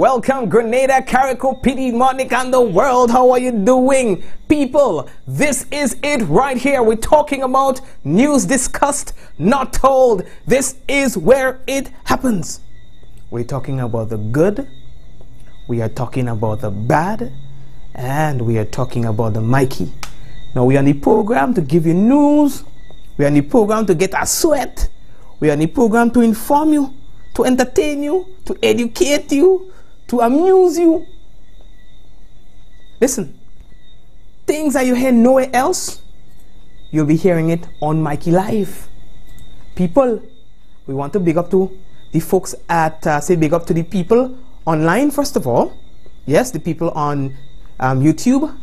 Welcome, Grenada, Carrico, PD, Martinique, and the world. How are you doing, people? This is it right here. We're talking about news discussed, not told. This is where it happens. We're talking about the good, we are talking about the bad, and we are talking about the Mikey. Now, we are on the program to give you news. We are on the program to get a sweat. We are on the program to inform you, to entertain you, to educate you, to amuse you. Listen, things that you hear nowhere else, you'll be hearing it on Mikey Live. People, we want to big up to the folks at, say big up to the people online, first of all. Yes, the people on YouTube.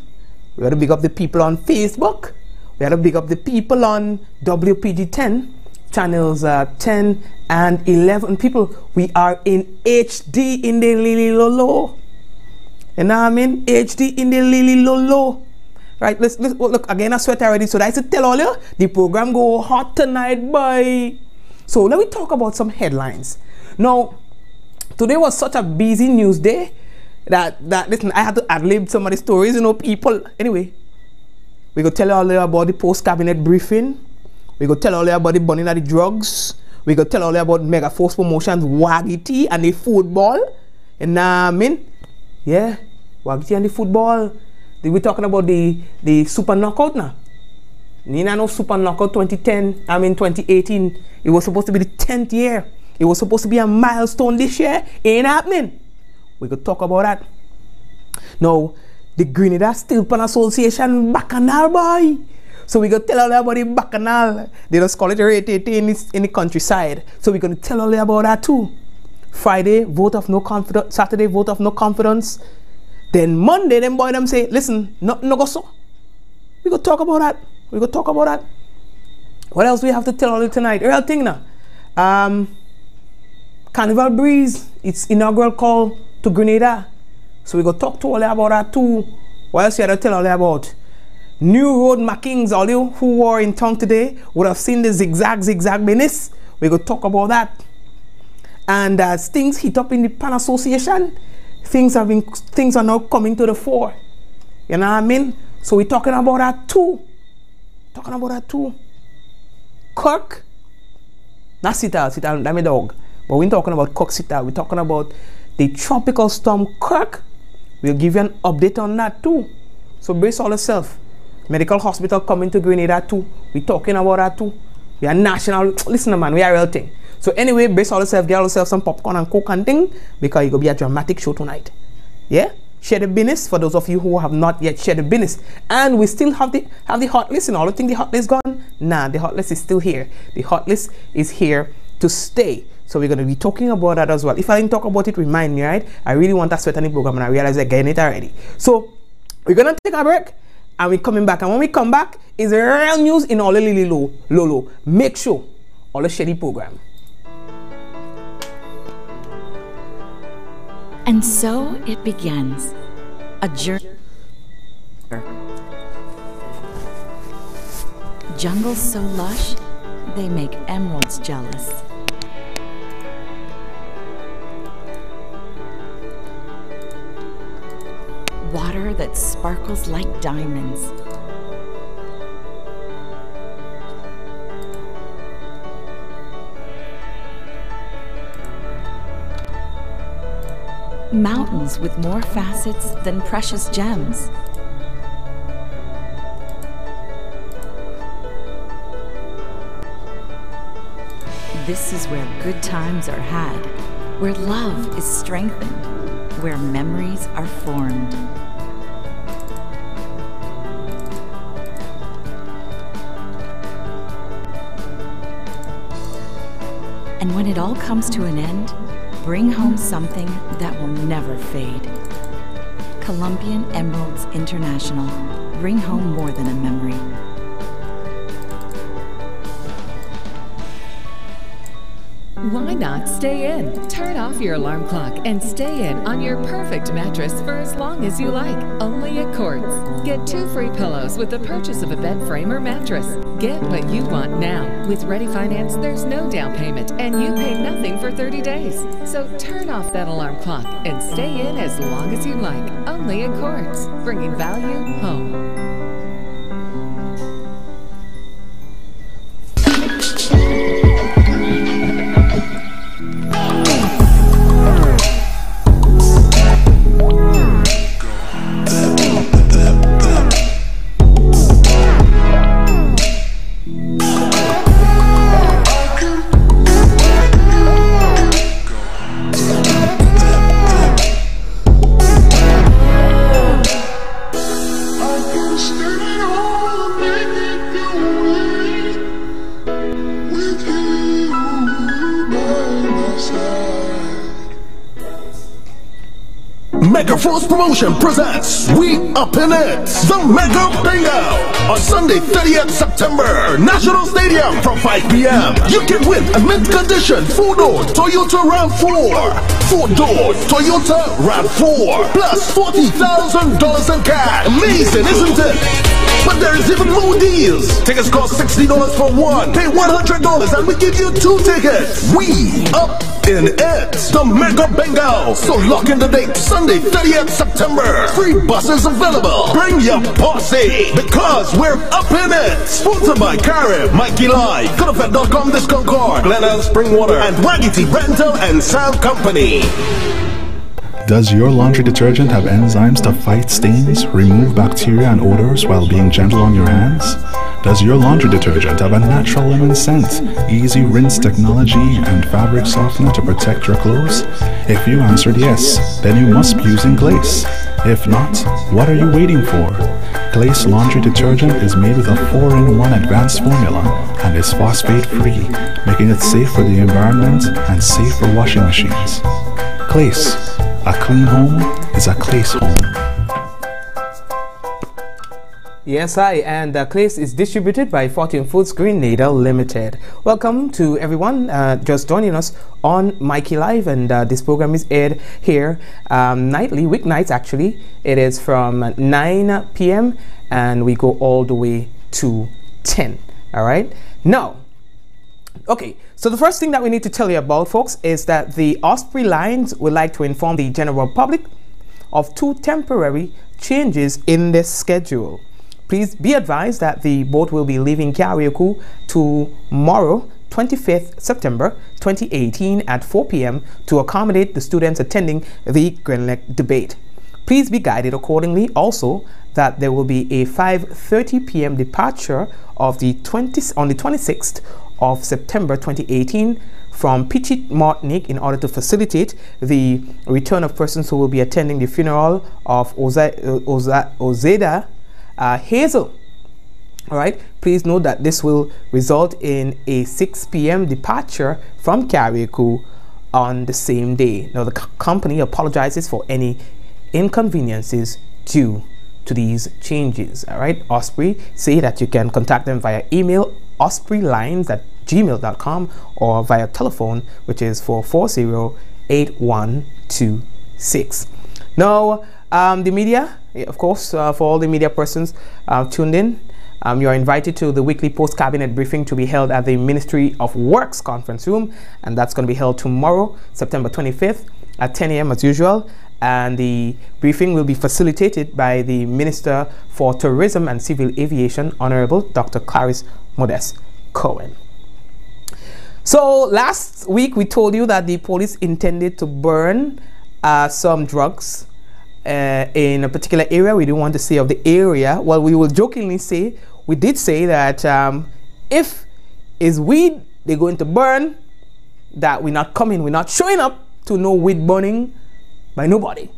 We want to big up the people on Facebook. We want to big up the people on WPG 10, channels 10 and 11. People, we are in HD in the Lily Lolo. You know what I mean? HD in the Lily Lolo. Right, let's look again. I sweat already. So that's to tell all you, the program go hot tonight, boy. So let me talk about some headlines. Now, today was such a busy news day that listen, I had to ad-lib some of the stories, you know, people. Anyway, we go tell you all about the post-cabinet briefing. We go tell all you about the burning of the drugs. We go tell all you about Mega Force Promotions, Waggity, and the football. And I mean, yeah, Waggity and the football. We're talking about the Super Knockout now. You know, Super Knockout 2018. It was supposed to be the 10th year. It was supposed to be a milestone this year. Ain't happening. We could talk about that. Now, the Grenada Steel Pan Association Bacchanal, boy. So we're going to tell all about the Bacchanal. They just call it a rate in the countryside. So we're going to tell all about that too. Friday, vote of no confidence. Saturday, vote of no confidence. Then Monday, them boy them say, listen, no go so. We're going to talk about that. We're going to talk about that. What else do we have to tell all you tonight? Real thing now. Carnival Breeze, its inaugural call to Grenada. So we're going to talk to all about that too. What else you have to tell all about? New road markings. All you who were in town today would have seen the zigzag business. We're going to talk about that. And as things heat up in the Pan Association, things are now coming to the fore. You know what I mean? So we're talking about that too. Kirk, not Sita, that's my dog. But we're talking about Kirk Sita. We're talking about the tropical storm Kirk. We'll give you an update on that too. So brace all yourself. Medical hospital coming to Grenada too. We're talking about that too. We are national. Listen, man, we are real thing. So anyway, brace all yourself. Get yourself some popcorn and coke and thing, because it's going to be a dramatic show tonight. Yeah? Share the business for those of you who have not yet shared the business. And we still have the hot list. And all you think the hot list gone? Nah, the hot list is still here. The hot list is here to stay. So we're going to be talking about that as well. If I didn't talk about it, remind me, right? I really want that sweat on the program, and I realize I'm getting it already. So we're going to take a break, and we're coming back. And when we come back, is real news in all the Lolo. Make sure all the share the program. And so it begins, a journey. Jungles so lush, they make emeralds jealous. Water that sparkles like diamonds. Mountains with more facets than precious gems. This is where good times are had, where love is strengthened, where memories are formed. And when it all comes to an end, bring home something that will never fade. Colombian Emeralds International. Bring home more than a memory. Why not stay in? Turn off your alarm clock and stay in on your perfect mattress for as long as you like. Only at Quartz. Get 2 free pillows with the purchase of a bed frame or mattress. Get what you want now. With Ready Finance, there's no down payment and you pay nothing for 30 days. So turn off that alarm clock and stay in as long as you like. Only at Quartz. Bringing value home. Mega Force Promotion presents We Up in It, the Mega Bingo on Sunday 30th September, National Stadium from 5 p.m. You can win a mint condition 4-door Toyota RAV4, 4-door Toyota RAV4, plus $40,000 in cash. Amazing, isn't it? But there is even more deals. Tickets cost $60 for one. Pay $100 and we give you 2 tickets. We Up in It, the Mega Bingo. So lock in the date, Sunday 30th September. Free buses available. Bring your posse because we're up in it. Sponsored by Carib, Mikey Live, Coulterfed.com, Discount Card, Glenelg Springwater, and Waggity Rental and Sound Company. Does your laundry detergent have enzymes to fight stains, remove bacteria and odors while being gentle on your hands? Does your laundry detergent have a natural lemon scent, easy rinse technology, and fabric softener to protect your clothes? If you answered yes, then you must be using Glace. If not, what are you waiting for? Glace laundry detergent is made with a 4-in-1 advanced formula and is phosphate-free, making it safe for the environment and safe for washing machines. Glace. A clean home is a Clace home. Yes, and Clace is distributed by Fortune Foods Grenada Limited. Welcome to everyone just joining us on Mikey Live, and this program is aired here nightly, weeknights actually. It is from 9 p.m. and we go all the way to 10. All right. Now, okay, so the first thing that we need to tell you about, folks, is that the Osprey Lines would like to inform the general public of 2 temporary changes in their schedule. Please be advised that the boat will be leaving Carriacou tomorrow, 25th September 2018 at 4 p.m. to accommodate the students attending the Grenelg debate. Please be guided accordingly. Also, that there will be a 5:30 p.m. departure of on the 26th of September 2018 from Petite Martinique in order to facilitate the return of persons who will be attending the funeral of Ozeda Hazel. All right, please note that this will result in a 6 p.m. departure from Carriacou on the same day. Now, the company apologizes for any inconveniences due to these changes. All right, Osprey say that you can contact them via email ospreylines@gmail.com or via telephone, which is 440-8126. Now, the media, of course, for all the media persons tuned in, you are invited to the weekly post-cabinet briefing to be held at the Ministry of Works conference room, and that's going to be held tomorrow, September 25th at 10 a.m. as usual. And the briefing will be facilitated by the Minister for Tourism and Civil Aviation, Honorable Dr. Clarice Modest Cohen. So last week we told you that the police intended to burn some drugs in a particular area. We didn't want to say of the area. Well, we will jokingly say, we did say that if it's weed they're going to burn, that we're not showing up to no weed burning by nobody,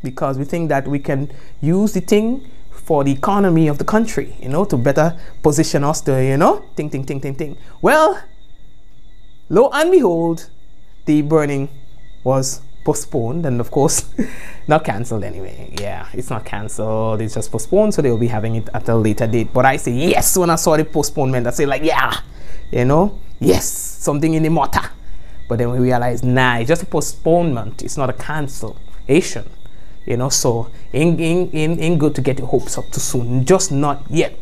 because we think that we can use the thing for the economy of the country, you know, to better position us to, you know, ting. Well, lo and behold, the burning was postponed, and of course not cancelled anyway. Yeah, it's not cancelled, it's just postponed, so they'll be having it at a later date. But I say yes when I saw the postponement. I say, like, yeah, you know, yes, something in the mortar. But then we realized, nah, it's just a postponement. It's not a cancellation. You know, so ain't good to get your hopes up too soon. Just not yet.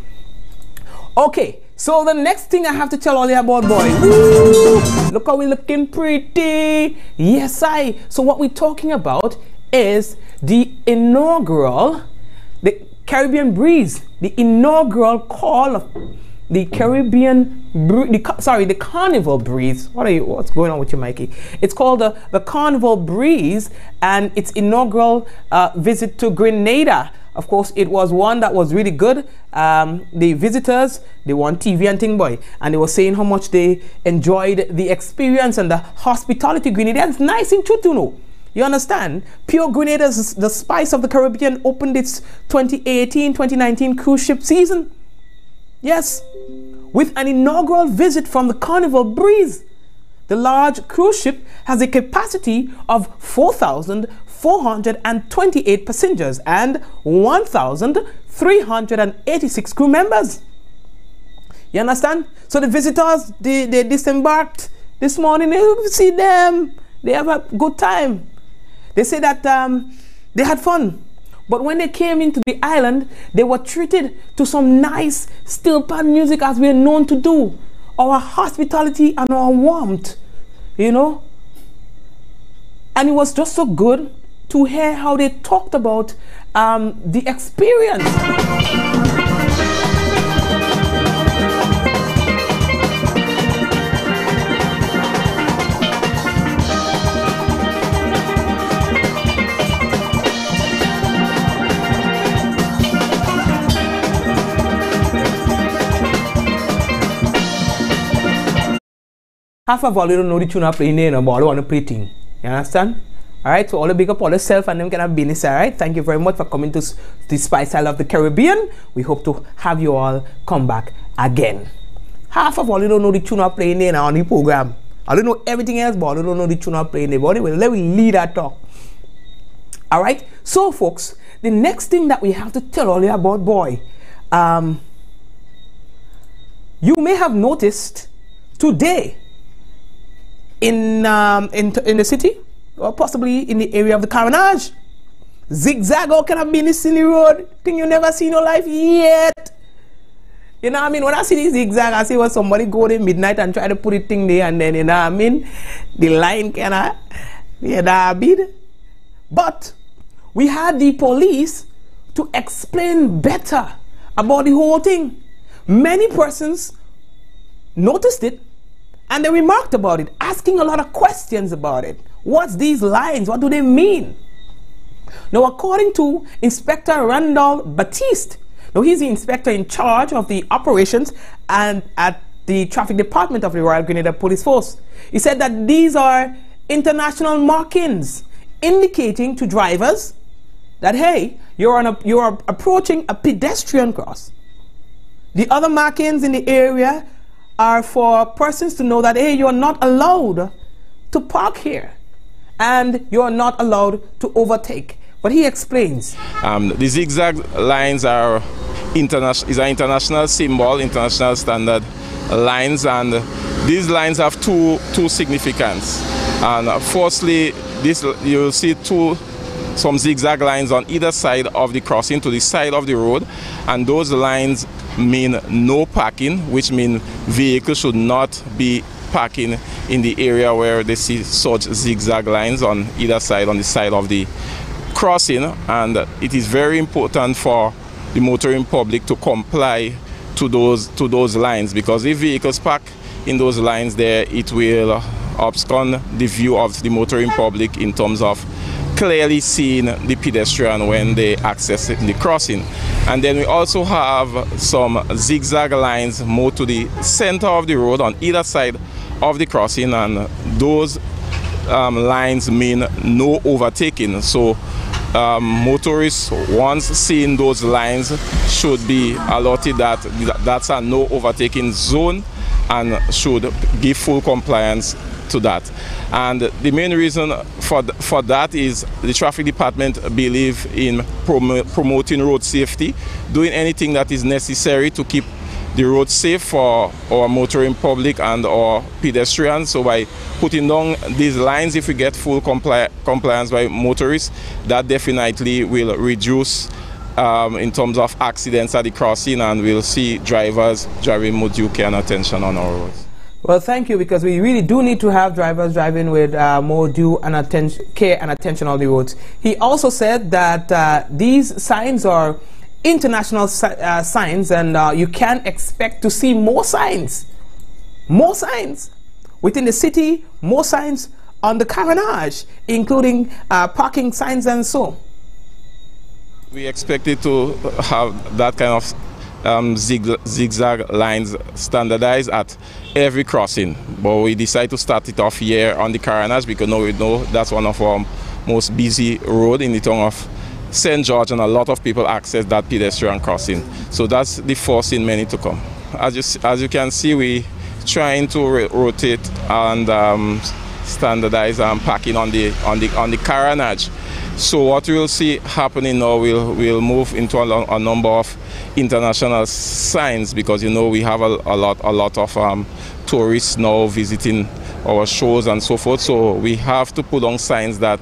Okay, so the next thing I have to tell all you about, boys. Woo! Look how we're looking pretty. Yes, So what we're talking about is the inaugural, the Caribbean Breeze, the inaugural call of the the Carnival Breeze. What's going on with you, Mikey? It's called the Carnival Breeze, and its inaugural visit to Grenada. Of course, it was one that was really good. The visitors, they were on TV and thing, boy, and they were saying how much they enjoyed the experience and the hospitality. Grenada is nice and true to know. You understand? Pure Grenada's the spice of the Caribbean opened its 2018-2019 cruise ship season. Yes, with an inaugural visit from the Carnival Breeze. The large cruise ship has a capacity of 4,428 passengers and 1,386 crew members. You understand? So the visitors, they disembarked this morning. You see them. They have a good time. They say that they had fun. But when they came into the island, they were treated to some nice steel pan music as we're known to do. Our hospitality and our warmth, you know. And it was just so good to hear how they talked about the experience. Half of all you don't know the tune are playing there, but all want to play thing. You understand? Alright, so all the big up all yourself and them can have business, alright? Thank you very much for coming to the Spice Isle of the Caribbean. We hope to have you all come back again. Half of all you don't know the tune are playing there on the program. I don't know everything else, but I don't know the tune are playing there. But anyway, let me lead that talk. Alright, so folks, the next thing that we have to tell all you about, boy, you may have noticed today in the city, or possibly in the area of the Carnage, zigzag how can have been in the road, thing you never seen in your life yet. You know what I mean? When I see the zigzag, I see when somebody go there midnight and try to put it thing there, and then, you know what I mean, the line kinda, yeah, bid. But we had the police to explain better about the whole thing. Many persons noticed it and they remarked about it, asking a lot of questions about it. What's these lines? What do they mean? Now, according to Inspector Randall Batiste, now he's the inspector in charge of the operations and at the traffic department of the Royal Grenada Police Force. He said that these are international markings indicating to drivers that, hey, you're approaching a pedestrian cross. The other markings in the area are for persons to know that, hey, you're not allowed to park here and you're not allowed to overtake. But he explains. The zigzag lines are is an international symbol, international standard lines, and these lines have two significance. And firstly, you'll see some zigzag lines on either side of the crossing to the side of the road, and those lines mean no parking, which means vehicles should not be parking in the area where they see such zigzag lines on either side, on the side of the crossing. And it is very important for the motoring public to comply to those lines, because if vehicles park in those lines there, it will obscure the view of the motoring public in terms of clearly seeing the pedestrian when they access the crossing. And then we also have some zigzag lines more to the center of the road on either side of the crossing, and those lines mean no overtaking. So motorists, once seeing those lines, should be allotted that that's a no overtaking zone and should give full compliance to that. And the main reason for that is the traffic department believe in promoting road safety, doing anything that is necessary to keep the road safe for our motoring public and our pedestrians. So by putting down these lines, if we get full compliance by motorists, that definitely will reduce in terms of accidents at the crossing, and we'll see drivers driving more due care and attention on our roads. Well, thank you, because we really do need to have drivers driving with more due and care and attention on the roads. He also said that these signs are international signs, and you can expect to see more signs within the city, more signs on the carnage, including parking signs and so. We expected to have that kind of zigzag lines standardized at every crossing, but we decided to start it off here on the Carnage because now we know that's one of our most busy road in the town of St. George, and a lot of people access that pedestrian crossing. So that's the first in many to come. As you can see, we trying to rotate and standardize parking on the Carnage. So what we'll see happening now, we'll move into a number of international signs, because you know we have a lot of tourists now visiting our shows and so forth. So we have to put on signs that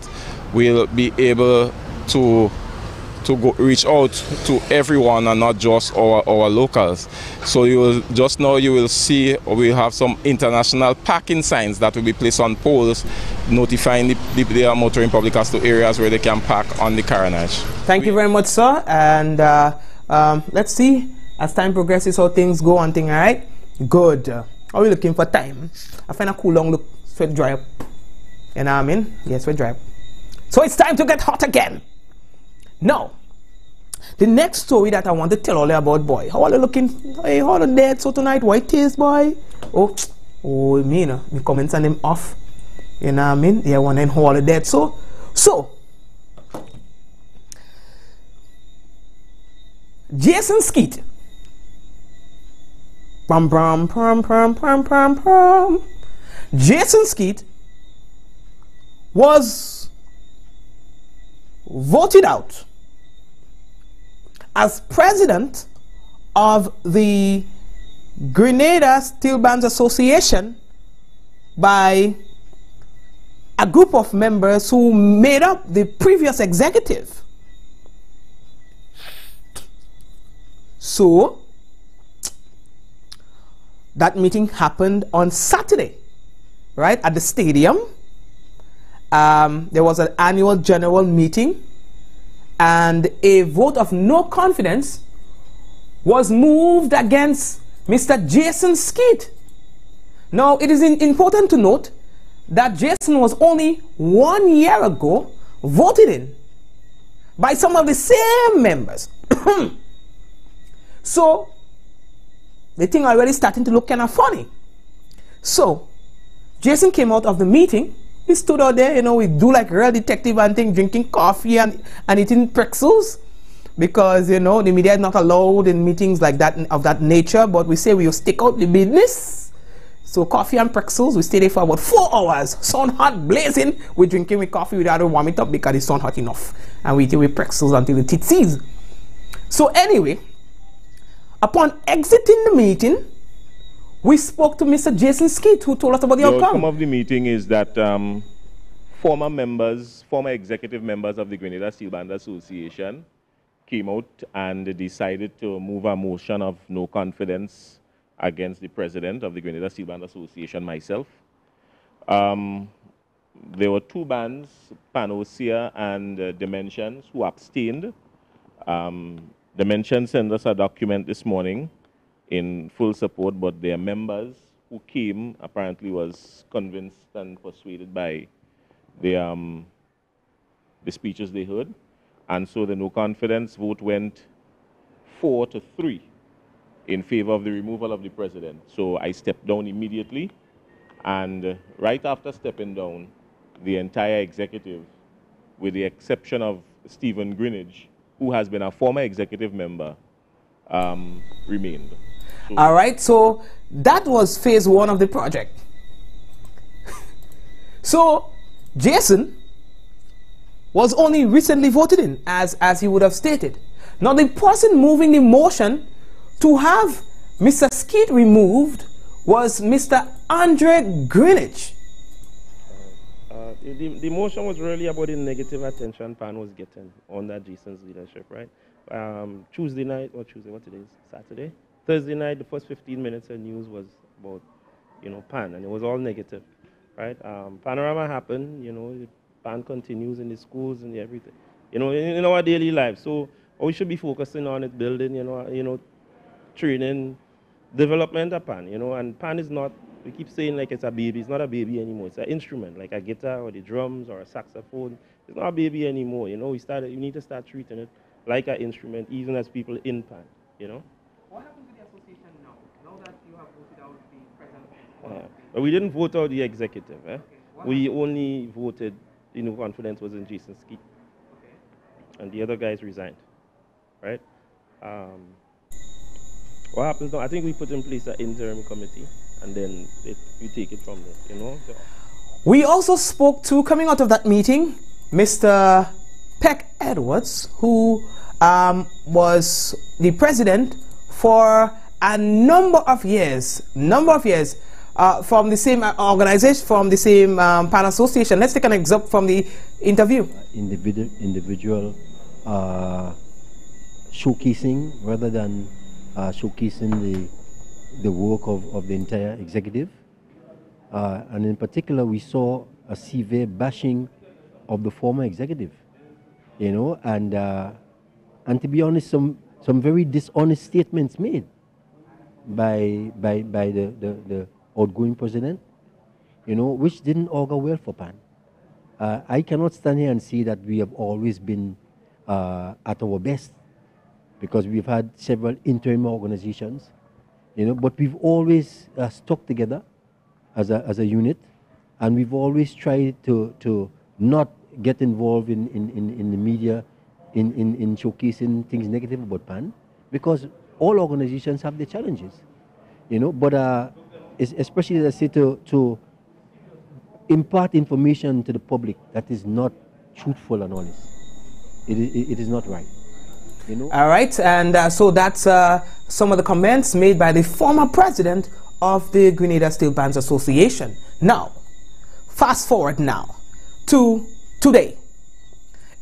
will be able to reach out to everyone and not just our locals. So you will see we have some international parking signs that will be placed on poles, notifying the motoring public as to areas where they can park on the Carnage. Thank you very much, sir. And let's see as time progresses how things go on thing. All right, good. Are we looking for time? I find a cool long look. Sweat dry up. You know what I mean? Yes, sweat dry up. So it's time to get hot again. Now, the next story that I want to tell all you about, boy. How are you looking? Hey, how are you dead so tonight? White tears, boy. Oh, me, you know, me comments on them off. You know what I mean? Yeah, one and how are you dead. So, Jason Skeet. Jason Skeet was voted out as president of the Grenada Steel Bands Association by a group of members who made up the previous executive. So that meeting happened on Saturday, right, at the stadium. There was an annual general meeting, and a vote of no confidence was moved against Mr. Jason Skeet. Now, it is important to note that Jason was only 1 year ago voted in by some of the same members. So, the thing already starting to look kind of funny. So, Jason came out of the meeting. He stood out there, you know, we do like real detective and thing, drinking coffee and eating pretzels, because, you know, the media is not allowed in meetings like that, of that nature, but we say we will stick out the business. So coffee and pretzels, we stayed there for about 4 hours, sun hot, blazing. We're drinking with coffee without warm it up because it's sun hot enough, and we eat with pretzels until the teeth seize. So anyway, upon exiting the meeting, we spoke to Mr. Jason Skeet, who told us about the outcome. The outcome of the meeting is that former executive members of the Grenada Steel Band Association came out and decided to move a motion of no confidence against the president of the Grenada Steel Band Association, myself. There were 2 bands, Panosia and Dimensions, who abstained. Dimensions sent us a document this morning in full support, but their members who came apparently was convinced and persuaded by the speeches they heard. And so the no confidence vote went 4-3 in favor of the removal of the president. So I stepped down immediately, and right after stepping down, the entire executive, with the exception of Stephen Greenidge, who has been a former executive member, remained. So all right, so that was phase 1 of the project. So Jason was only recently voted in, as he would have stated. Now the person moving the motion to have Mr. Skeet removed was Mr. Andre Greenwich. The motion was really about the negative attention Pan was getting under Jason's leadership, right? Tuesday night, or Tuesday, what today is? Saturday? Thursday night, the first 15 minutes of news was about, Pan, and it was all negative, right? Panorama happened, Pan continues in the schools and everything, in our daily life. So we should be focusing on it, building, training, development of Pan, and Pan is not, we keep saying like it's a baby. It's not a baby anymore. It's an instrument, like a guitar or the drums or a saxophone. It's not a baby anymore. We need to start treating it like an instrument, even as people in Pan. What happened to the association now that you have voted out the president? But we didn't vote out the executive. Okay. We only voted, confidence was in Jason Skeet. Okay. And the other guys resigned, right? What happens now? I think we put in place an interim committee, and then we take it from there, So. We also spoke to, coming out of that meeting, Mr. Peck Edwards, who was the president for a number of years from the same organization, from the same Pan Association. Let's take an excerpt from the interview. Individual showcasing rather than showcasing the work of the entire executive. And in particular, we saw a severe bashing of the former executive, and to be honest, some very dishonest statements made by the outgoing president, which didn't augur well for Pan. I cannot stand here and say that we have always been at our best, because we've had several interim organizations, but we've always stuck together as a unit, and we've always tried to not get involved in the media in showcasing things negative about Pan, because all organizations have their challenges, but especially, as I say, to impart information to the public that is not truthful and honest. It is not right. All right, and so that's some of the comments made by the former president of the Grenada Steel Bands Association. Now, fast forward now to today.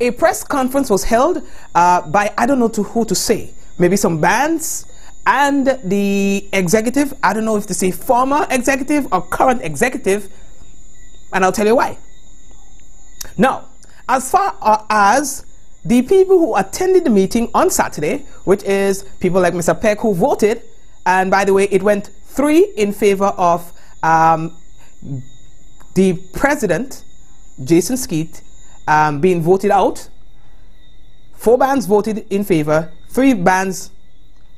A press conference was held by, I don't know to who to say, maybe some bands and the executive. I don't know if to say former executive or current executive, and I'll tell you why. Now, as far as the people who attended the meeting on Saturday, which is people like Mr. Peck who voted, and by the way, it went 3 in favor of the president, Jason Skeet, being voted out. 4 bands voted in favor, 3 bands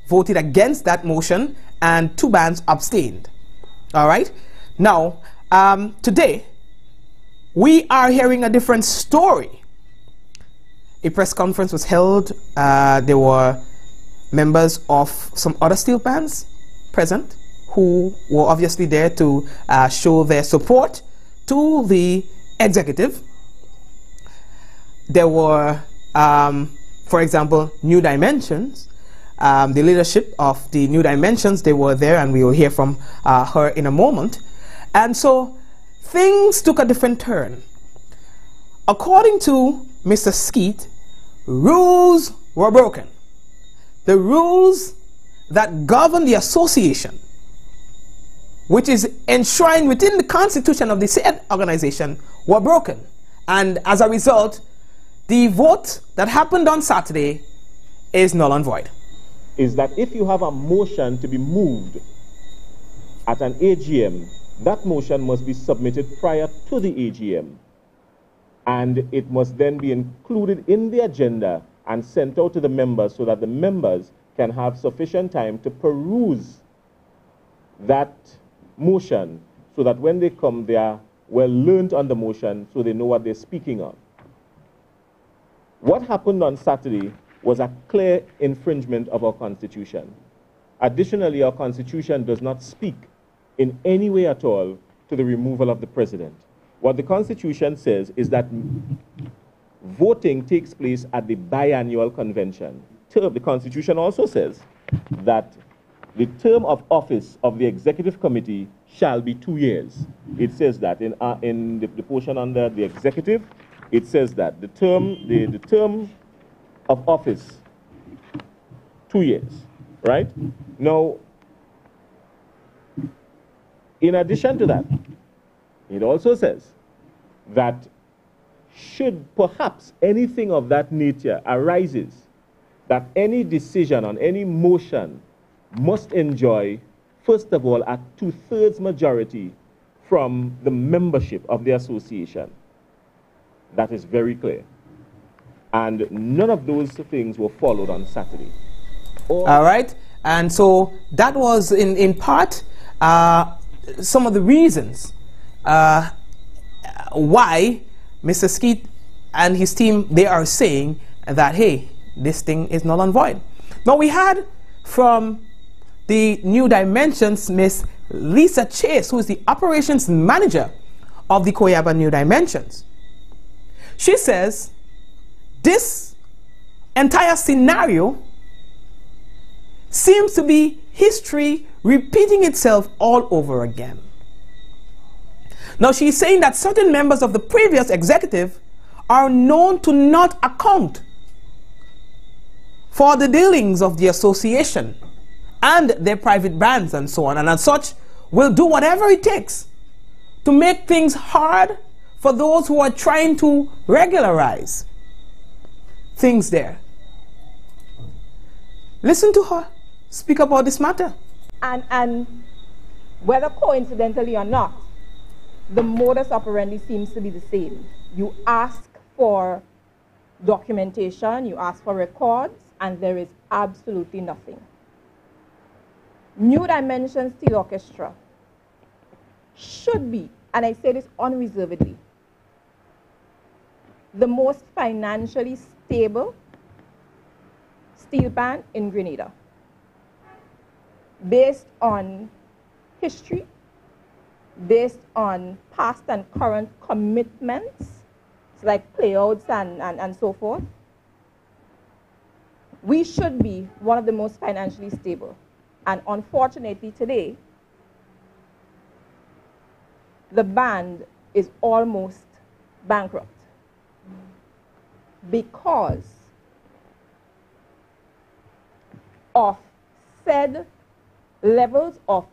voted against that motion, and 2 bands abstained. All right. Now, today, we are hearing a different story. A press conference was held. There were members of some other steel bands present who were obviously there to show their support to the executive. There were, for example, New Dimensions. The leadership of the New Dimensions, they were there, and we will hear from her in a moment. And so things took a different turn. According to Mr. Skeet, rules were broken. The rules that govern the association, which is enshrined within the constitution of the said organization, were broken. And as a result, the vote that happened on Saturday is null and void. Is that if you have a motion to be moved at an AGM, that motion must be submitted prior to the AGM. And it must then be included in the agenda and sent out to the members so that the members can have sufficient time to peruse that motion, so that when they come, they are well learned on the motion, so they know what they're speaking on. What happened on Saturday was a clear infringement of our Constitution. Additionally, our Constitution does not speak in any way at all to the removal of the president. What the Constitution says is that voting takes place at the biannual convention. The Constitution also says that the term of office of the executive committee shall be 2 years. It says that in the portion under the executive, it says that the term of office, 2 years, right? Now, in addition to that, it also says that should perhaps anything of that nature arises, that any decision on any motion must enjoy, first of all, a 2/3 majority from the membership of the association. That is very clear. And none of those things were followed on Saturday. All right. And so that was in part some of the reasons why Mr. Skeet and his team, they are saying that, hey, this thing is null and void. Now, we had from the New Dimensions, Miss Lisa Chase, who is the operations manager of the Koyaba New Dimensions. She says this entire scenario seems to be history repeating itself all over again. Now, she's saying that certain members of the previous executive are known to not account for the dealings of the association and their private brands and so on, and as such will do whatever it takes to make things hard for those who are trying to regularize things there. Listen to her speak about this matter. And whether coincidentally or not, the modus operandi seems to be the same. You ask for documentation, you ask for records, and there is absolutely nothing. New Dimensions Steel Orchestra should be, and I say this unreservedly, the most financially stable steel band in Grenada, based on history, based on past and current commitments, like playouts and so forth. We should be one of the most financially stable. And unfortunately today, the band is almost bankrupt because of said levels of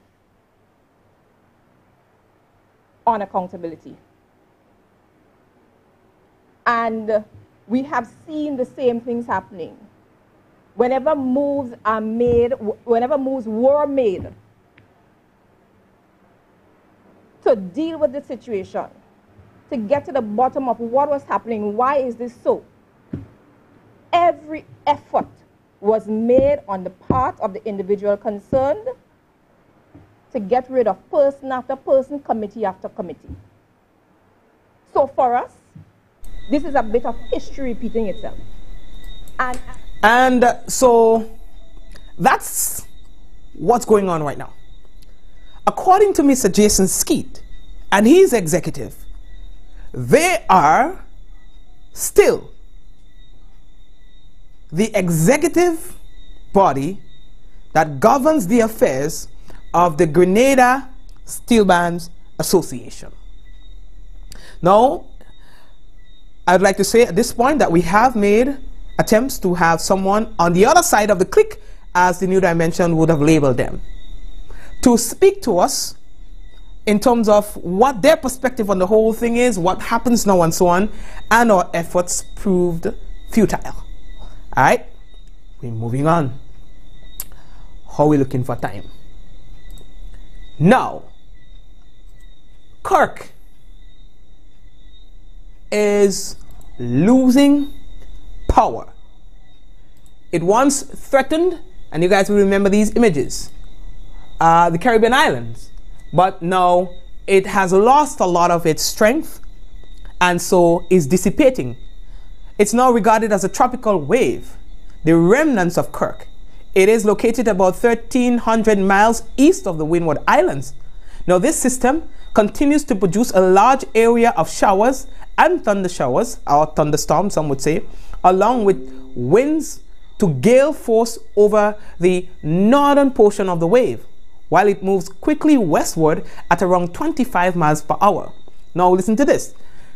unaccountability. And we have seen the same things happening. Whenever moves are made, whenever moves were made to deal with the situation, to get to the bottom of what was happening, why is this so? Every effort was made on the part of the individual concerned to get rid of person after person, committee after committee. So for us, this is a bit of history repeating itself. And so that's what's going on right now. According to Mr. Jason Skeet and his executive, they are still the executive body that governs the affairs of the Grenada Steel Bands Association. Now, I'd like to say at this point that we have made attempts to have someone on the other side of the clique, as the New Dimension would have labeled them, to speak to us in terms of what their perspective on the whole thing is, what happens now and so on, and our efforts proved futile. All right, we're moving on. How are we looking for time? Now, Kirk is losing power. It once threatened, and you guys will remember these images, the Caribbean islands, but now it has lost a lot of its strength and so is dissipating. It's now regarded as a tropical wave, the remnants of Kirk. It is located about 1,300 miles east of the Windward Islands. Now this system continues to produce a large area of showers and thunder showers, or thunderstorms some would say, along with winds to gale force over the northern portion of the wave, while it moves quickly westward at around 25 miles per hour. Now listen to this.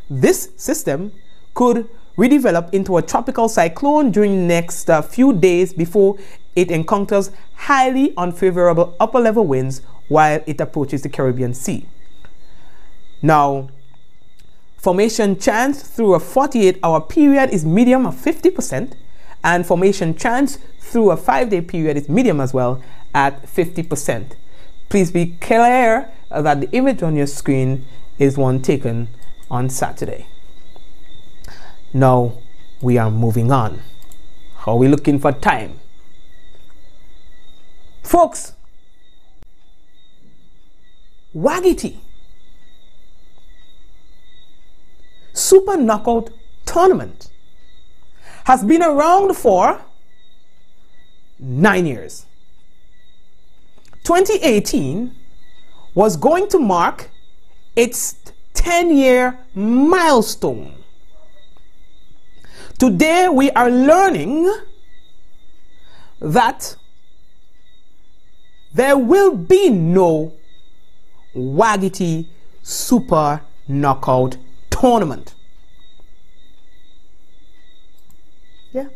This system could redevelop into a tropical cyclone during the next few days before it encounters highly unfavorable upper level winds while it approaches the Caribbean Sea. Now, formation chance through a 48-hour period is medium of 50%, and formation chance through a 5-day period is medium as well at 50%. Please be clear that the image on your screen is one taken on Saturday. Now we are moving on. How are we looking for time? Folks, WAGIT Super Knockout Tournament has been around for 9 years. 2018 was going to mark its 10-year milestone. Today we are learning that there will be no WAGIT Super Knockout Tournament. Yeah.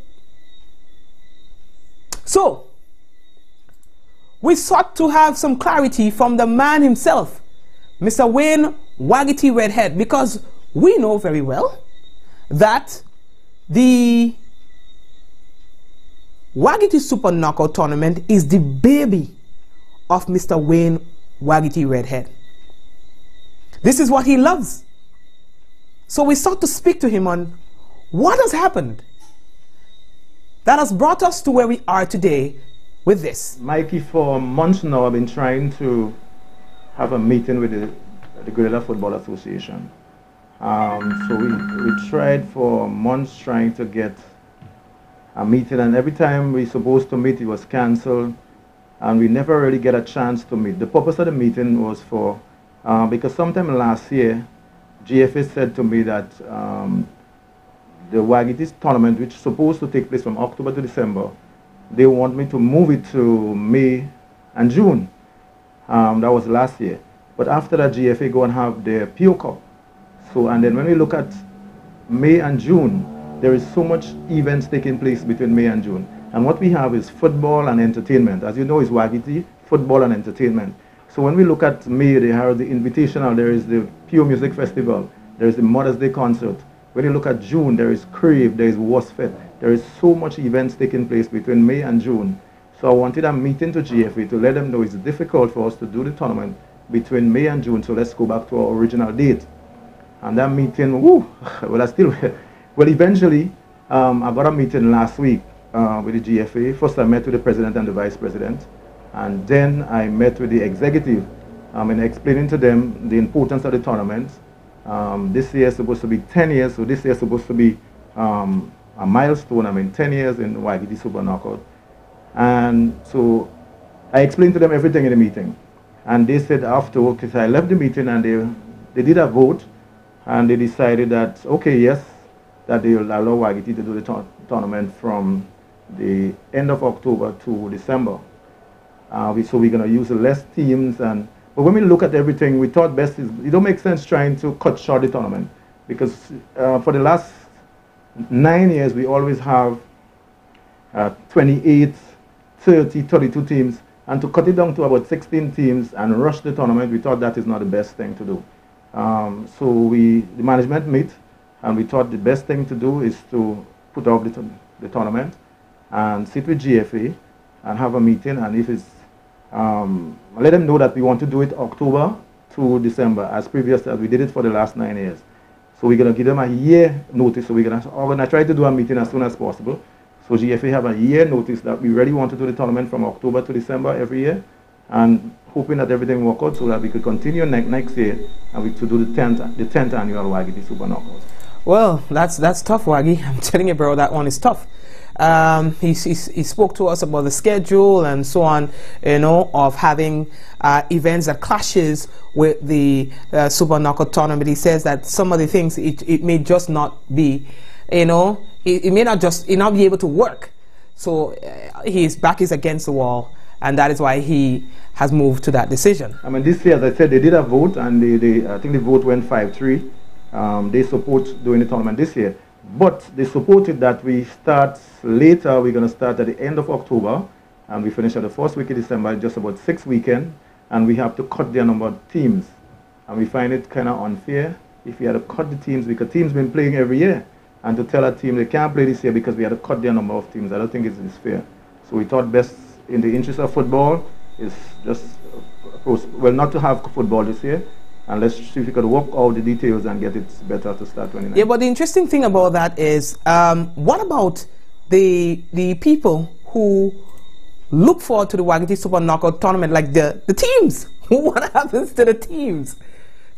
So, we sought to have some clarity from the man himself, Mr. Wayne WAGIT Redhead, because we know very well that the WAGIT Super Knockout Tournament is the baby of Mr. Wayne WAGIT Redhead. This is what he loves. So we sought to speak to him on what has happened that has brought us to where we are today with this. Mikey, for months now I've been trying to have a meeting with the Gorilla Football Association. So we tried for months trying to get a meeting, and every time we were supposed to meet it was cancelled, and we never really get a chance to meet. The purpose of the meeting was for, because sometime last year, GFA said to me that the WAGIT tournament, which is supposed to take place from October to December, they want me to move it to May and June. That was last year. But after that, GFA go and have their PO Cup. So, and then when we look at May and June, there is so much events taking place between May and June. And what we have is football and entertainment. As you know, it's WAGIT, football and entertainment. So when we look at May, they have the Invitational, there is the Pure Music Festival, there is the Mother's Day concert. When you look at June, there is Crave, there is Wasfet. There is so much events taking place between May and June. So I wanted a meeting to GFA to let them know it's difficult for us to do the tournament between May and June, so let's go back to our original date. And that meeting, woo, well, eventually, I got a meeting last week with the GFA. First I met with the president and the vice president, and then I met with the executive and explaining to them the importance of the tournament. This year is supposed to be 10 years, so this year is supposed to be a milestone. 10 years in WAGIT Super Knockout. And so I explained to them everything in the meeting. And they said afterwards, because I left the meeting and they did a vote, and they decided that, okay, yes, that they will allow WAGIT to do the tournament from the end of October to December. So we're going to use less teams. But when we look at everything, we thought best is, it don't make sense trying to cut short the tournament, because for the last 9 years, we always have 28, 30, 32 teams. And to cut it down to about 16 teams and rush the tournament, we thought that is not the best thing to do. So the management met, and we thought the best thing to do is to put off the tournament and sit with GFA and have a meeting, and if it's, let them know that we want to do it October to December, as previous as we did it for the last 9 years. So we're going to give them a year notice, so we're going to try to do a meeting as soon as possible. So GFA have a year notice that we really want to do the tournament from October to December every year, and hoping that everything work out so that we could continue next year and to do the 10th annual WAGIT Super Knockout. Well, that's tough, Waggy. I'm telling you, bro, that one is tough. He spoke to us about the schedule and so on, you know, of having events that clashes with the Super Knockout tournament. He says that some of the things it may just not be, you know, it may not be able to work. So his back is against the wall, and that is why he has moved to that decision. I mean, this year, as I said, they did a vote, and I think the vote went 5-3. They support doing the tournament this year. But they supported that we start later. We're going to start at the end of October, and we finish at the first week of December, just about 6 weekends, and we have to cut their number of teams. And we find it kind of unfair if we had to cut the teams, because teams been playing every year. And to tell a team they can't play this year because we had to cut their number of teams, I don't think it's fair. So we thought best in the interest of football is just, well, not to have football this year, and let's see if we could work out the details and get it better to start 29. Yeah, but the interesting thing about that is, what about the people who look forward to the Wagiti Super Knockout tournament, like the teams? What happens to the teams?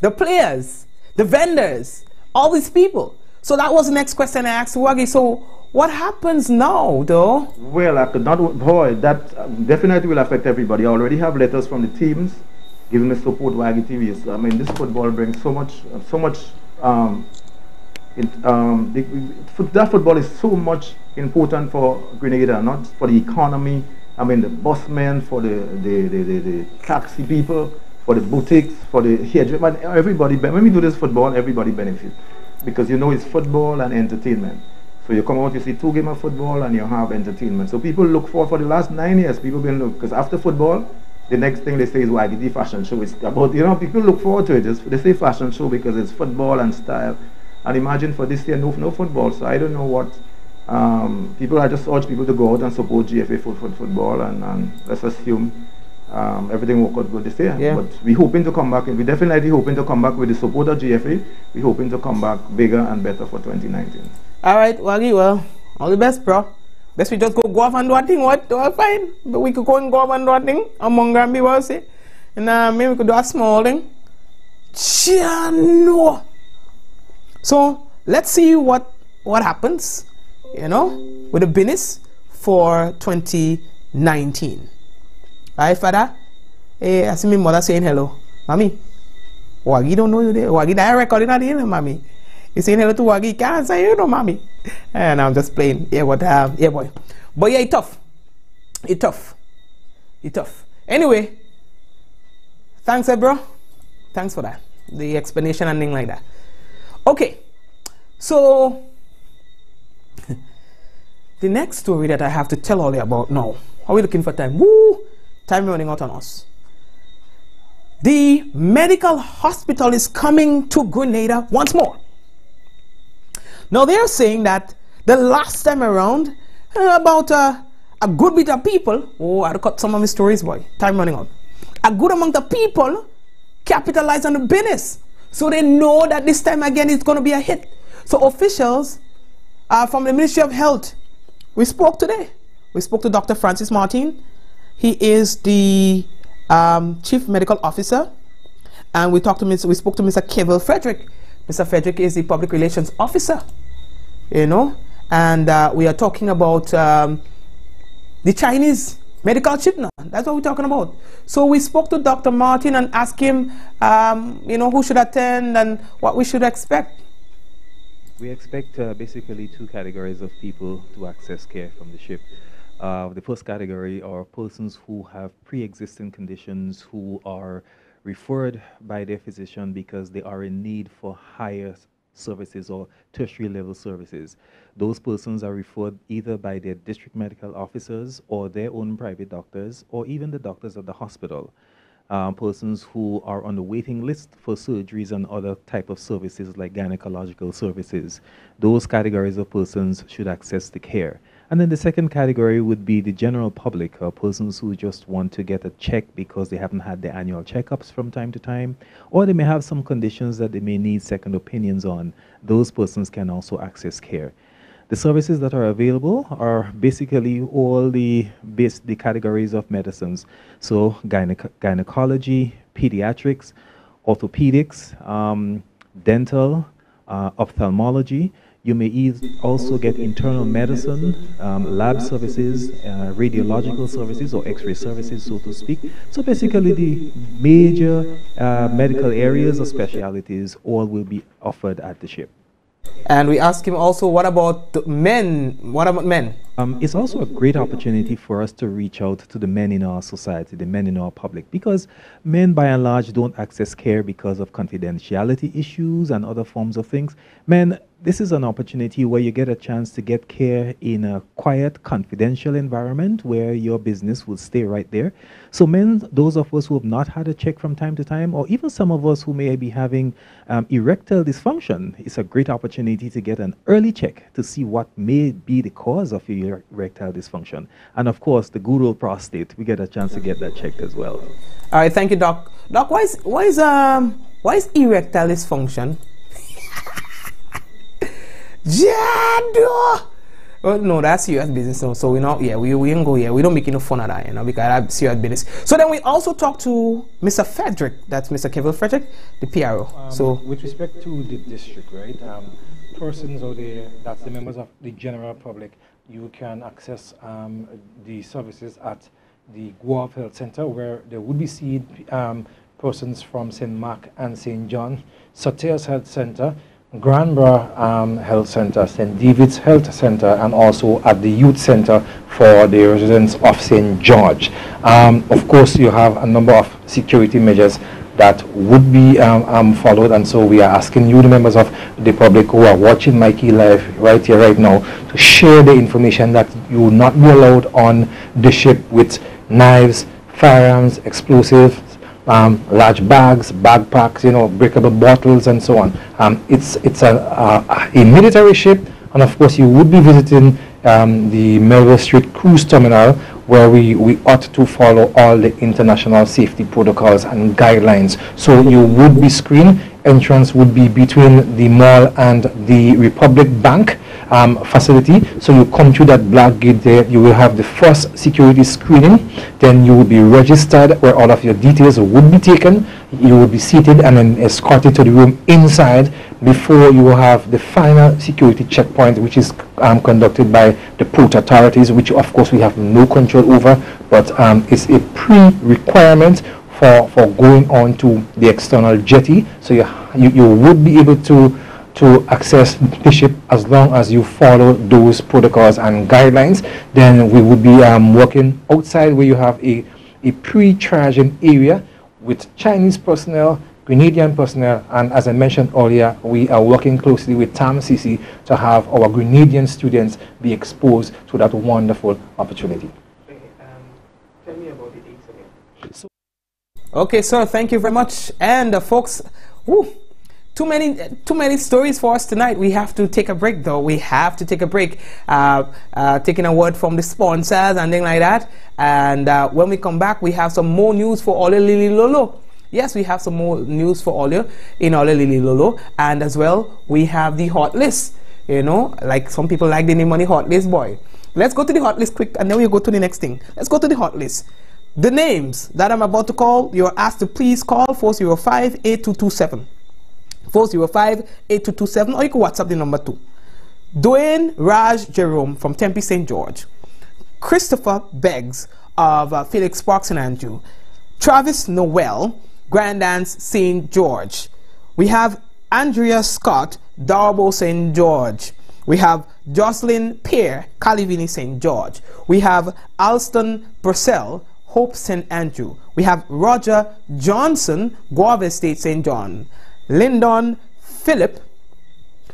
The players, the vendors, all these people. So that was the next question I asked Wagi. So what happens now, though? Well, I could not, boy, that definitely will affect everybody. I already have letters from the teams giving me support Wagi TV. I mean, this football brings so much, that football is so much important for Grenada, not for the economy. I mean, the busmen, for the taxi people, for the boutiques, for the hairdresser, everybody. When we do this football, everybody benefits. Because you know it's football and entertainment. So you come out, you see 2 games of football and you have entertainment. So people look for the last 9 years, people been look, because after football, the next thing they say is Wagiti fashion show. It's about, you know, people look forward to it. They say fashion show because it's football and style. And imagine for this year, no football. So I don't know what, I just urge people to go out and support GFA football, and let's assume everything will work out good this year. Yeah. But we're hoping to come back, and we're definitely hoping to come back with the support of GFA. We're hoping to come back bigger and better for 2019. All right, Wagi, well, all the best, bro. Let's we just go off and do a thing, what? Fine. But we could go off and do a thing among Grammy, we'll say. And maybe we could do a small thing. No. So, let's see what happens, you know, with the business for 2019. Alright, father? Hey, I see my mother saying hello. Mommy, Wagi don't know you there. Wagi that recording at the end, mommy. You saying hello to Wagi, can't say you know, mommy. And I'm just playing. Yeah, what yeah, boy. But yeah, it's tough. It's tough. It's tough. Anyway, thanks, bro. Thanks for that. The explanation and thing like that. Okay. So the next story that I have to tell all you about now. Are we looking for time? Woo! Time running out on us. The medical hospital is coming to Grenada once more. Now they are saying that the last time around, about a good bit of people, oh, I cut some of my stories, boy, time running out. A good amount of people capitalize on the business. So they know that this time again it's going to be a hit. So officials from the Ministry of Health, we spoke today. We spoke to Dr. Francis Martin. He is the Chief Medical Officer. And we spoke to Mr. Kevil Frederick. Mr. Frederick is the Public Relations Officer, you know. And we are talking about the Chinese medical chip now. That's what we're talking about. So we spoke to Dr. Martin and asked him, you know, who should attend and what we should expect. We expect basically 2 categories of people to access care from the ship. The first category are persons who have pre-existing conditions who are referred by their physician because they are in need for higher services or tertiary level services. Those persons are referred either by their district medical officers or their own private doctors or even the doctors at the hospital. Persons who are on the waiting list for surgeries and other type of services like gynecological services. Those categories of persons should access the care. And then the second category would be the general public, persons who just want to get a check because they haven't had their annual checkups from time to time, or they may have some conditions that they may need second opinions on. Those persons can also access care. The services that are available are basically all the categories of medicines. So gynecology, pediatrics, orthopedics, dental, ophthalmology. You may also get internal medicine, lab services, radiological services or x-ray services, so to speak. So basically the major medical areas or specialities all will be offered at the ship. And we asked him also, what about men? What about men? It's also a great opportunity for us to reach out to the men in our society, the men in our public, because men by and large don't access care because of confidentiality issues and other forms of things. Men, this is an opportunity where you get a chance to get care in a quiet, confidential environment where your business will stay right there. So men, those of us who have not had a check from time to time, or even some of us who may be having erectile dysfunction, it's a great opportunity to get an early check to see what may be the cause of your erectile dysfunction. And of course, the good old prostate, we get a chance to get that checked as well. All right, thank you, Doc. Doc, why is erectile dysfunction? Jado! Oh, no, that's serious business. So we not, yeah, we ain't go here. We don't make no fun of that, you know, because that's serious business. So then we also talked to Mr. Frederick, that's Mr. Kevin Frederick, the PRO. So with respect to the district, right? Persons out there, that's the members of the general public, you can access the services at the Guelph Health Center, where there would be seen persons from St. Mark and St. John, Sauters Health Center, Granborough Health Center, St. David's Health Center, and also at the Youth Center for the residents of St. George. Of course, you have a number of security measures that would be followed, and so we are asking you, the members of the public who are watching Mikey Live right here, right now, to share the information that you will not be allowed on the ship with knives, firearms, explosives, large bags, backpacks, you know, breakable bottles, and so on. It's a military ship, and of course you would be visiting the Melville Street Cruise Terminal, where we ought to follow all the international safety protocols and guidelines. So you would be screened. Entrance would be between the mall and the Republic Bank facility. So you come through that black gate there, you will have the first security screening, then you will be registered where all of your details would be taken. You will be seated and then escorted to the room inside before you will have the final security checkpoint, which is conducted by the port authorities, which of course we have no control over, but it's a pre-requirement for going on to the external jetty. So you would be able to access the ship as long as you follow those protocols and guidelines. Then we would be working outside, where you have a pre-charging area with Chinese personnel, Grenadian personnel, and as I mentioned earlier, we are working closely with TAMCC to have our Grenadian students be exposed to that wonderful opportunity. Tell me about the dates again. okay, sir, thank you very much. And folks, too many stories for us tonight. We have to take a break, though. We have to take a break. Taking a word from the sponsors and things like that. And when we come back, we have some more news for Ole Lili Lolo. Yes, we have some more news for Ole in Ole Lili Lolo. And as well, we have the hot list. You know, like some people like the name on the hot list, boy. Let's go to the hot list quick, and then we'll go to the next thing. Let's go to the hot list. The names that I'm about to call, you're asked to please call 405-8227. 405-8227, or you can WhatsApp the number too. Dwayne Raj Jerome from Tempe St. George. Christopher Beggs of Felix Park St. Andrew. Travis Noel, Grandance St. George. We have Andrea Scott, Darbo St. George. We have Jocelyn Pear, Calivini St. George. We have Alston Purcell, Hope St. Andrew. We have Roger Johnson, Guava State St. John. Lyndon Philip,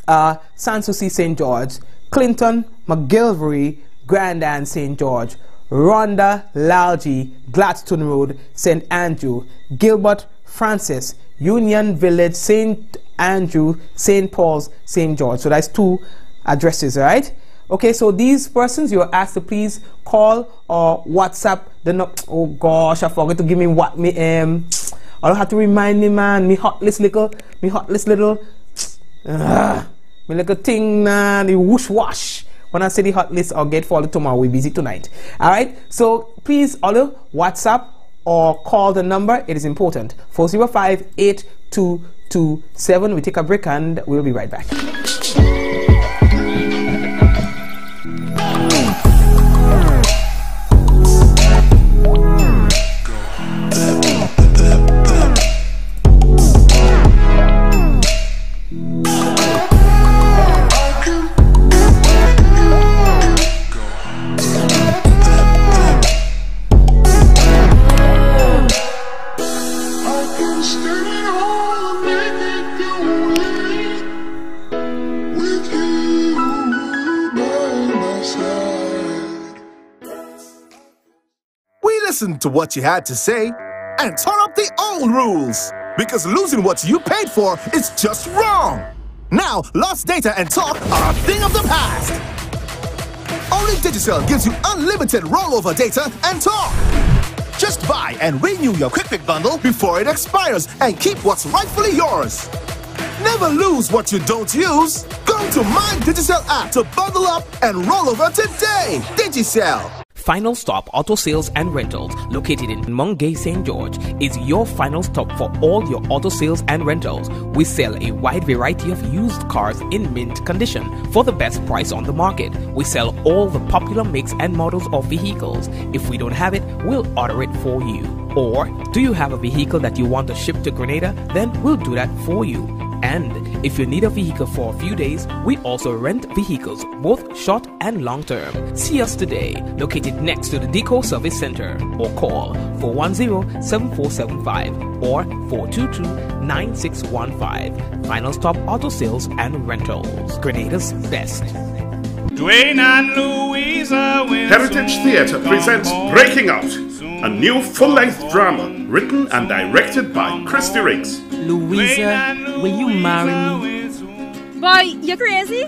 Sanssouci St. George. Clinton McGilvery, Grandin St. George. Rhonda Lalji, Gladstone Road, St. Andrew. Gilbert Francis, Union Village, St. Andrew, St. Paul's, St. George. So that's 2 addresses, right? Okay, so these persons, you're asked to please call or WhatsApp oh gosh, I forgot to give me what me I don't have to remind me, man. Me hot list little me little thing, the whoosh wash. When I say the hot list, I'll get followed tomorrow. We're busy tonight. Alright, so please all WhatsApp or call the number. It is important. 405-8227. We take a break and we'll be right back. listen to what you had to say and turn up the old rules. Because losing what you paid for is just wrong. Now, lost data and talk are a thing of the past. Only Digicel gives you unlimited rollover data and talk. Just buy and renew your Quick Pick bundle before it expires and keep what's rightfully yours. Never lose what you don't use. Go to My Digicel app to bundle up and roll over today. Digicel. Final Stop Auto Sales and Rentals, located in Mungay, St. George, is your final stop for all your auto sales and rentals. We sell a wide variety of used cars in mint condition for the best price on the market. We sell all the popular makes and models of vehicles. If we don't have it, we'll order it for you. Or, do you have a vehicle that you want to ship to Grenada? Then we'll do that for you. And if you need a vehicle for a few days, we also rent vehicles, both short and long term. See us today, located next to the Deco Service Center, or call 410-7475 or 422-9615. Final Stop Auto Sales and Rentals, Grenada's best. Dwayne and Louisa Heritage Theatre presents Breaking Out, a new full-length drama written and directed by Christy Riggs. Louisa, will you marry me? Boy, you crazy?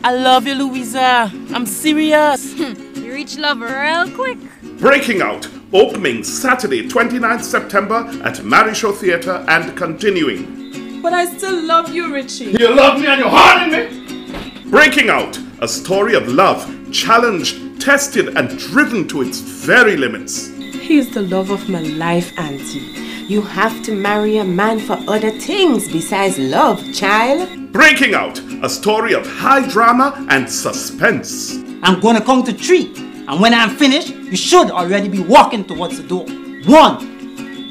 I love you, Louisa. I'm serious. You reach love real quick. Breaking Out, opening Saturday 29th September at Marisho Theatre and continuing. But I still love you, Richie. You love me and you're hard in me. Breaking Out, a story of love, challenged, tested and driven to its very limits. He's the love of my life, Auntie. You have to marry a man for other things besides love, child. Breaking Out, a story of high drama and suspense. I'm gonna count to 3, and when I'm finished, you should already be walking towards the door. 1,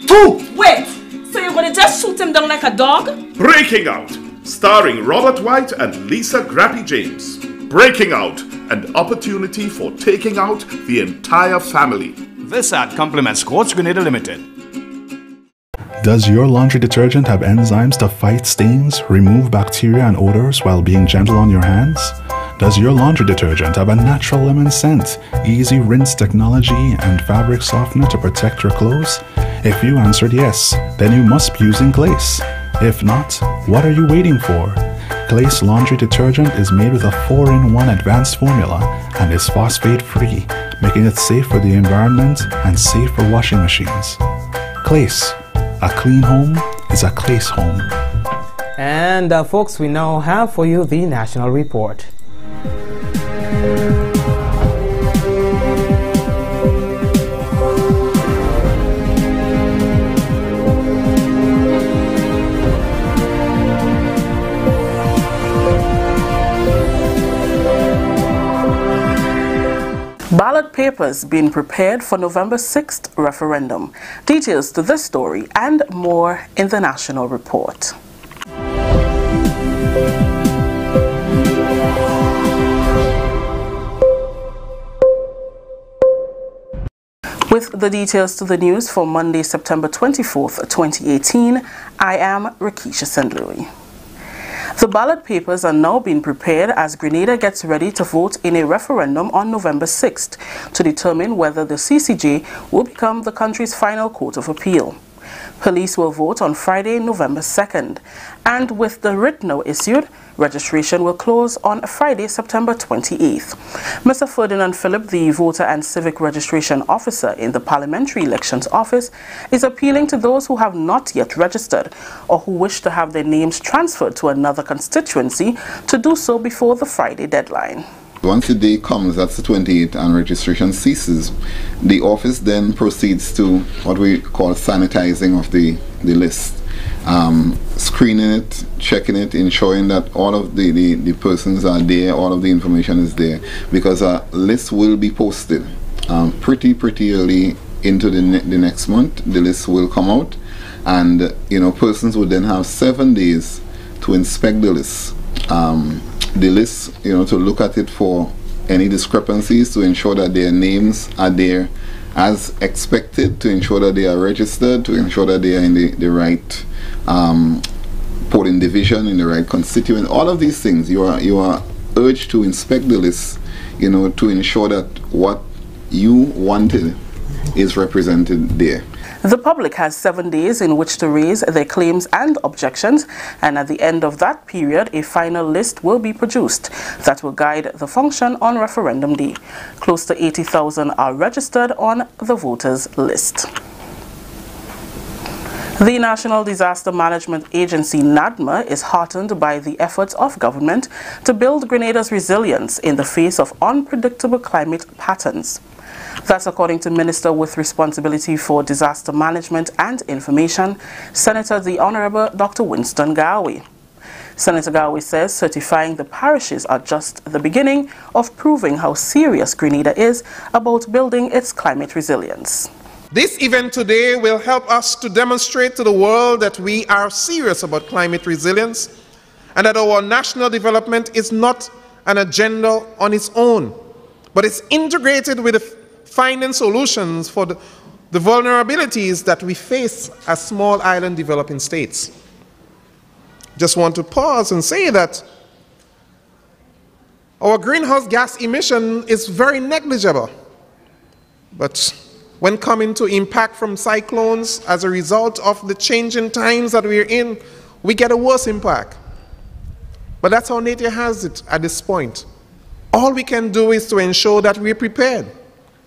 2. Wait, so you're gonna just shoot him down like a dog? Breaking Out, starring Robert White and Lisa Grappy James. Breaking Out, an opportunity for taking out the entire family. This ad complements Quartz Grenada Limited. Does your laundry detergent have enzymes to fight stains, remove bacteria and odors while being gentle on your hands? Does your laundry detergent have a natural lemon scent, easy rinse technology, and fabric softener to protect your clothes? If you answered yes, then you must be using Glace. If not, what are you waiting for? Glace laundry detergent is made with a 4-in-1 advanced formula and is phosphate-free, making it safe for the environment and safe for washing machines. Glace. A clean home is a Glace home. And folks, we now have for you the National Report. Ballot papers being prepared for November 6th referendum. Details to this story and more in the National Report. With the details to the news for Monday, September 24th, 2018, I am Rakisha St. Louis. The ballot papers are now being prepared as Grenada gets ready to vote in a referendum on November 6th to determine whether the CCJ will become the country's final court of appeal. Police will vote on Friday, November 2nd, and with the writ now issued, registration will close on Friday, September 28th. Mr. Ferdinand Phillip, the Voter and Civic Registration Officer in the Parliamentary Elections Office, is appealing to those who have not yet registered or who wish to have their names transferred to another constituency to do so before the Friday deadline. Once the day comes, that's the 28th, and registration ceases, the office then proceeds to what we call sanitizing of the list. Screening it, checking it, ensuring that all of the persons are there, all of the information is there, because a list will be posted pretty early into the next month. The list will come out, and persons would then have 7 days to inspect the list. The list, to look at it for any discrepancies, to ensure that their names are there as expected, to ensure that they are registered, to ensure that they are in the right polling division, in the right constituent. All of these things, you are urged to inspect the list, to ensure that what you wanted is represented there. The public has 7 days in which to raise their claims and objections, and at the end of that period, a final list will be produced that will guide the function on referendum day. Close to 80,000 are registered on the voters list. The National Disaster Management Agency, NADMA, is heartened by the efforts of government to build Grenada's resilience in the face of unpredictable climate patterns. That's according to Minister with responsibility for disaster management and information, Senator the Honorable Dr. Winston Garwe. Senator Garwe says certifying the parishes are just the beginning of proving how serious Grenada is about building its climate resilience. This event today will help us to demonstrate to the world that we are serious about climate resilience and that our national development is not an agenda on its own, but it's integrated with finding solutions for the vulnerabilities that we face as small island developing states. Just want to pause and say that our greenhouse gas emission is very negligible, but when coming to impact from cyclones as a result of the changing times that we're in, we get a worse impact. But that's how nature has it at this point. All we can do is to ensure that we're prepared.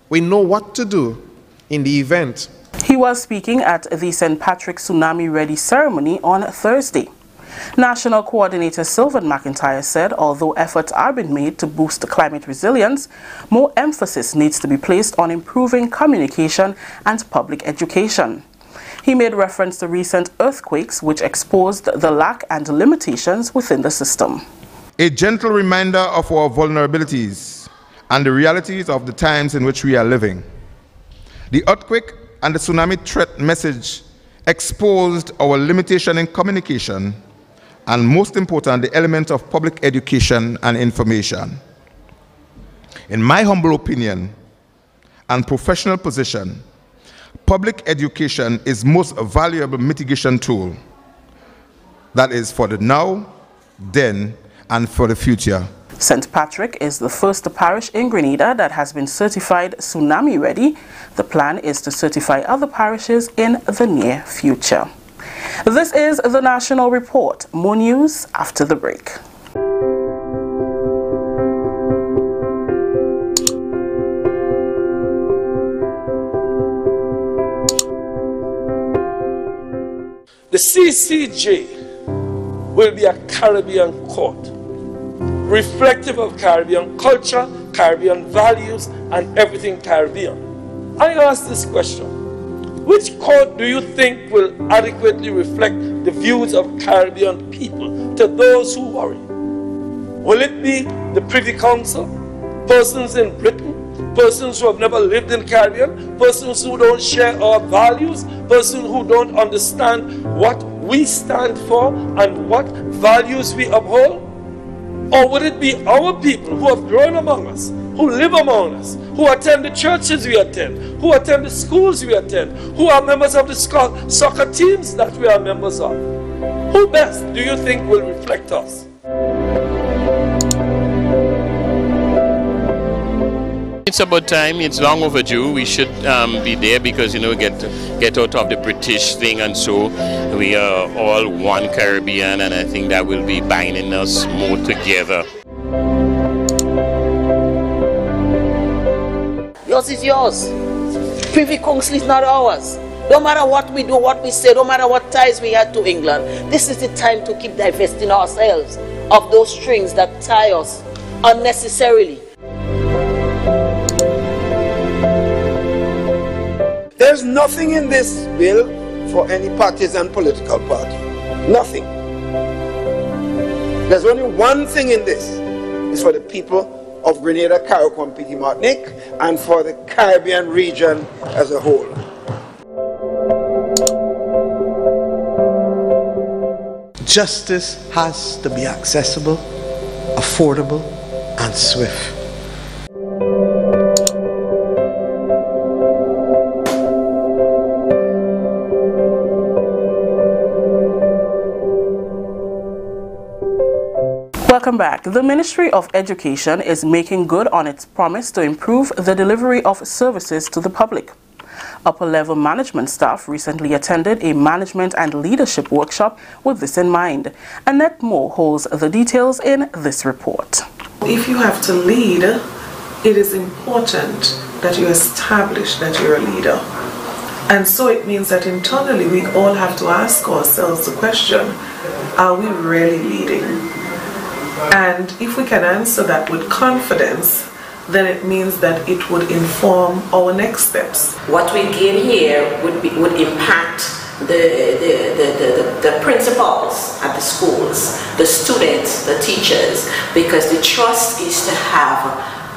We know what to do in the event. He was speaking at the St. Patrick Tsunami Ready ceremony on Thursday. National Coordinator Sylvan McIntyre said although efforts are being made to boost climate resilience, more emphasis needs to be placed on improving communication and public education. He made reference to recent earthquakes which exposed the lack and limitations within the system. A gentle reminder of our vulnerabilities and the realities of the times in which we are living. The earthquake and the tsunami threat message exposed our limitation in communication and, most important, the element of public education and information. In my humble opinion and professional position, public education is most valuable mitigation tool. That is for the now, then, and for the future. St. Patrick is the first parish in Grenada that has been certified tsunami ready. The plan is to certify other parishes in the near future. This is the National Report. More news after the break. The CCJ will be a Caribbean court, reflective of Caribbean culture, Caribbean values, and everything Caribbean. I ask this question. Which court do you think will adequately reflect the views of Caribbean people to those who worry? Will it be the Privy Council, persons in Britain, persons who have never lived in Caribbean, persons who don't share our values, persons who don't understand what we stand for and what values we uphold? Or would it be our people who have grown among us, who live among us, who attend the churches we attend, who attend the schools we attend, who are members of the soccer teams that we are members of? Who best do you think will reflect us? It's about time. It's long overdue. We should be there because, you know, get out of the British thing, and so we are all one Caribbean, and I think that will be binding us more together. Yours is yours. Privy Council is not ours. No matter what we do, what we say, no matter what ties we had to England, this is the time to keep divesting ourselves of those strings that tie us unnecessarily. There's nothing in this bill for any partisan political party. Nothing. There's only one thing in this. It's for the people of Grenada, Carriacou, Petit Martinique, and for the Caribbean region as a whole. Justice has to be accessible, affordable, and swift. Welcome back. The Ministry of Education is making good on its promise to improve the delivery of services to the public. Upper-level management staff recently attended a management and leadership workshop with this in mind. Annette Moore holds the details in this report. If you have to lead, it is important that you establish that you're a leader. And so it means that internally we all have to ask ourselves the question, are we really leading? And if we can answer that with confidence, then it means that it would inform our next steps. What we gain here would impact the principals at the schools, the students, the teachers, because the trust is to have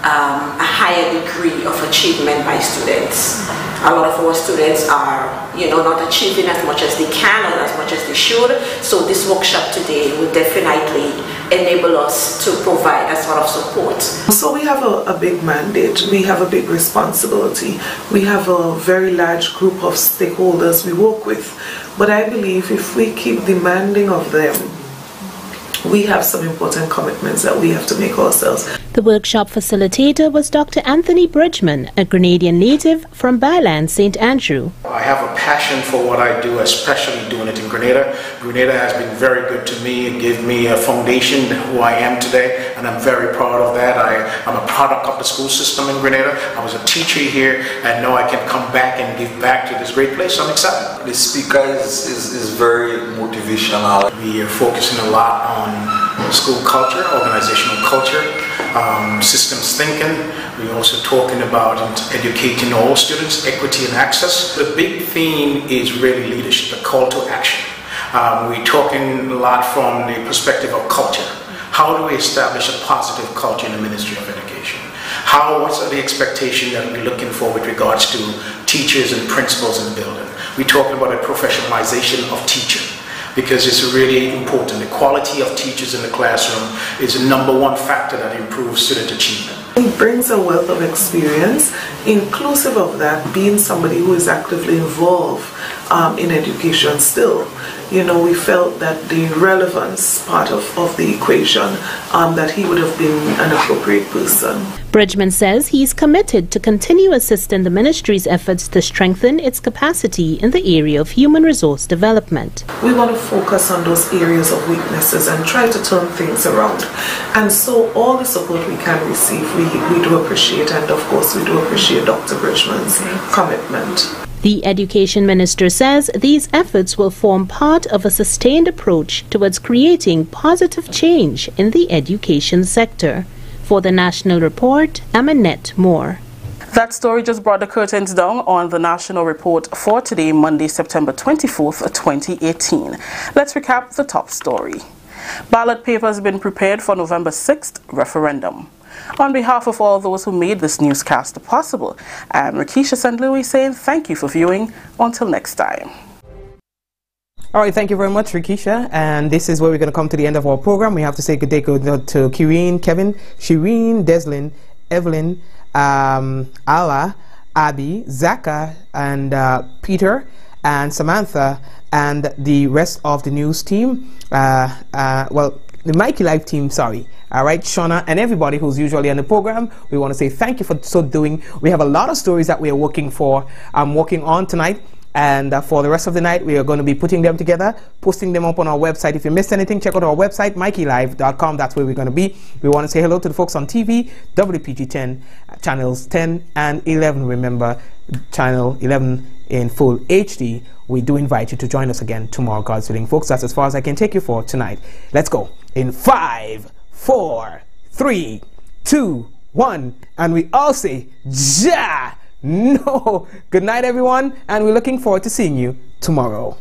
a higher degree of achievement by students. A lot of our students are, not achieving as much as they can or as much as they should. So this workshop today will definitely enable us to provide that sort of support. So we have a big mandate, we have a big responsibility, we have a very large group of stakeholders we work with. But I believe if we keep demanding of them, we have some important commitments that we have to make ourselves. The workshop facilitator was Dr. Anthony Bridgman, a Grenadian native from Byland, St. Andrew. I have a passion for what I do, especially doing it in Grenada. Grenada has been very good to me. It gave me a foundation who I am today, and I'm very proud of that. I'm a product of the school system in Grenada. I was a teacher here, and now I can come back and give back to this great place. I'm excited. The speaker is very motivational. We are focusing a lot on school culture, organizational culture, systems thinking. We're also talking about educating all students, equity and access. The big theme is really leadership, the call to action. We're talking a lot from the perspective of culture. How do we establish a positive culture in the Ministry of Education? What's the expectation that we're looking for with regards to teachers and principals in the building? We're talking about a professionalization of teaching, because it's really important. The quality of teachers in the classroom is the #1 factor that improves student achievement. He brings a wealth of experience, inclusive of that being somebody who is actively involved in education still. We felt that the relevance part of the equation, that he would have been an appropriate person. Bridgman says he's committed to continue assisting the ministry's efforts to strengthen its capacity in the area of human resource development. We want to focus on those areas of weaknesses and try to turn things around. And so all the support we can receive, we do appreciate, and of course we do appreciate Dr. Bridgman's commitment. The Education Minister says these efforts will form part of a sustained approach towards creating positive change in the education sector. For the National Report, I'm Annette Moore. That story just brought the curtains down on the National Report for today, Monday, September 24th, 2018. Let's recap the top story. Ballot papers have been prepared for November 6th referendum. On behalf of all those who made this newscast possible, I'm Rakisha St. Louis saying thank you for viewing. Until next time. All right, thank you very much, Rakisha. And this is where we're going to come to the end of our program. We have to say good day to Kireen, Kevin, Shireen, Deslin, Evelyn, Ala, Abby, Zaka, and Peter, and Samantha, and the rest of the news team. The Mikey Live team, sorry. All right, Shauna and everybody who's usually on the program, we want to say thank you for so doing. We have a lot of stories that we are working on tonight. And for the rest of the night, we are going to be putting them together, posting them up on our website. If you missed anything, check out our website, mikeylive.com. That's where we're going to be. We want to say hello to the folks on TV, WPG 10, channels 10 and 11. Remember, channel 11 in full HD. We do invite you to join us again tomorrow, God's willing. Folks, that's as far as I can take you for tonight. Let's go. In 5, 4, 3, 2, 1. And we all say, Ja! No. Good night, everyone, and we're looking forward to seeing you tomorrow.